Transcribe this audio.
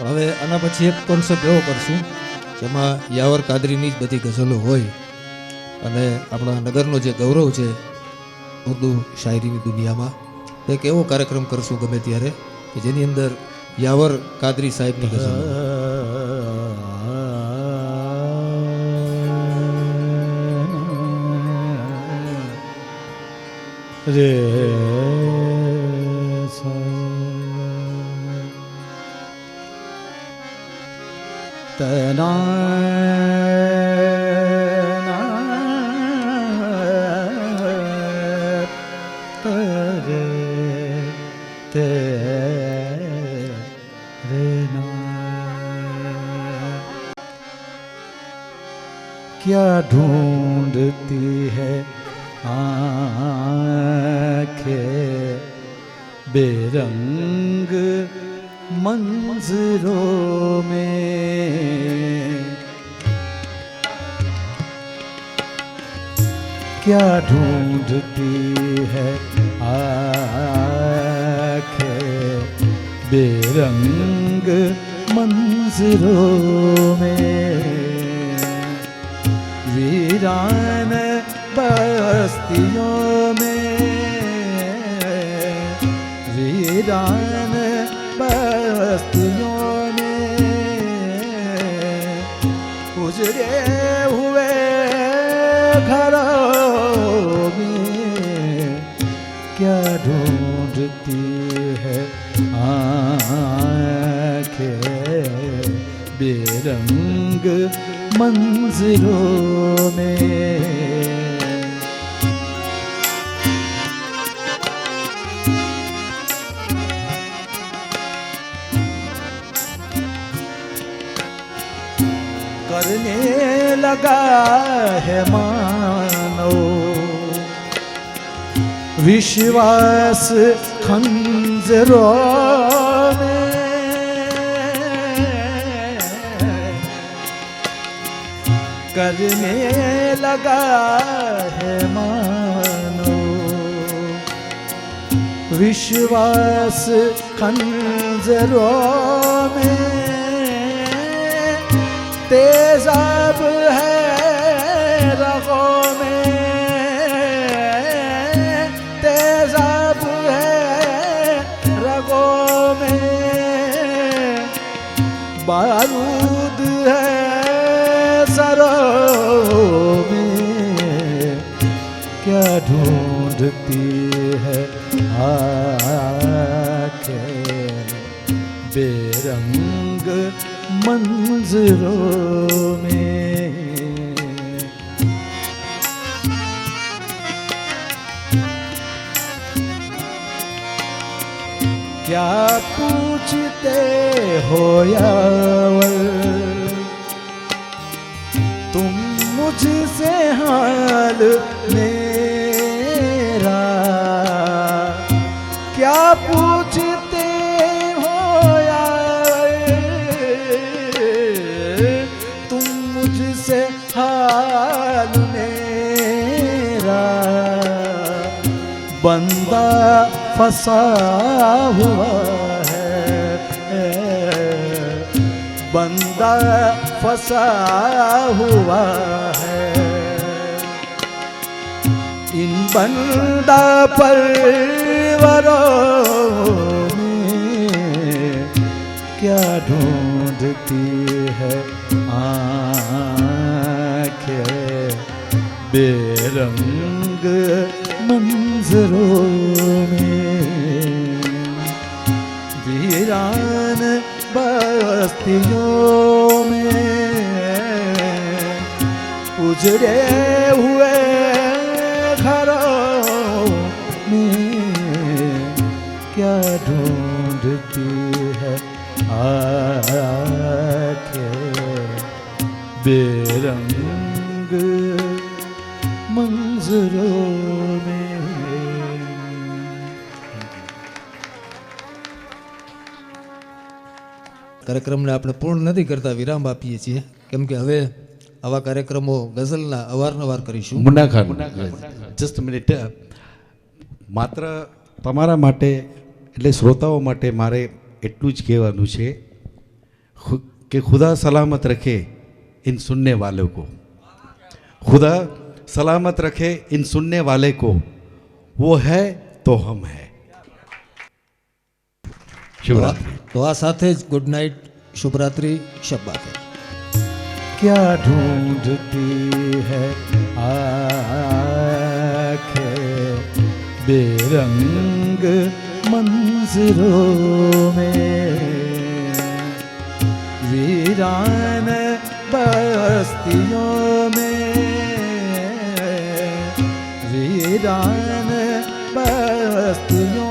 હવે આના પછી એક કોન્સેપ્ટ એવો કરશું જેમાં યાવર કાદરીની જ બધી ગઝલો હોય અને આપણા નગરનો જે ગૌરવ છે ઉર્દુ શાયરીની દુનિયામાં એક એવો કાર્યક્રમ કરશું ગમે ત્યારે કે જેની અંદર યાવર કાદરી સાહેબની ગઝલો રે क्या ढूंढती है आँखें बेरंग मंजरों में, क्या ढूंढती है आँखें बेरंग मंजरों में, वीरान बस्तियों में, वीरान बस्तियों में, उजड़े हुए घरों में, क्या ढूंढती है आँखें बेरंग मंजिलों में। करने लगा है मानो विश्वास खंजरों में, करने लगा है मानो विश्वास खंजरों में, तेजाब है रगों में, तेजाब है रगों में, बारूद है सरों में, क्या ढूंढती है आँखें बेरंग मंजरों में। क्या पूछते हो यावर तुम मुझसे हाल मेरा, क्या पूछते हो यार तुम मुझसे हाल मेरा, बंदा फंसा हुआ है, बंदा फंसा हुआ है, इन बंदा परवरों में, क्या ढूंढती है आँखें बेरंग मंजरों में, वीरान बस्तियों में, उजड़े हुए घरों में, क्या ढूंढती है आँखें बेरंग मंजरों में। કાર્યક્રમને આપણે પૂર્ણ નથી કરતા, વિરામ આપીએ છીએ કેમ કે હવે આવા કાર્યક્રમો ગઝલના અવારનવાર કરીશું. મુન્ના ખાન, જસ્ટ મિનિટ, માત્ર તમારા માટે એટલે શ્રોતાઓ માટે મારે એટલું જ કહેવાનું છે कि खुदा सलामत रखे इन सुनने वालों को, खुदा सलामत रखे इन सुनने वाले को, वो है तो हम है। शिवरात्रि। તો આ સાથે જ ગુડ નાઇટ, શુભરાત્રિ, શબ્બા ખેર. क्या ढूंढती है आँखें बेरंग मंजरों में, वीरान बस्तियों में, वीरान बस्तियों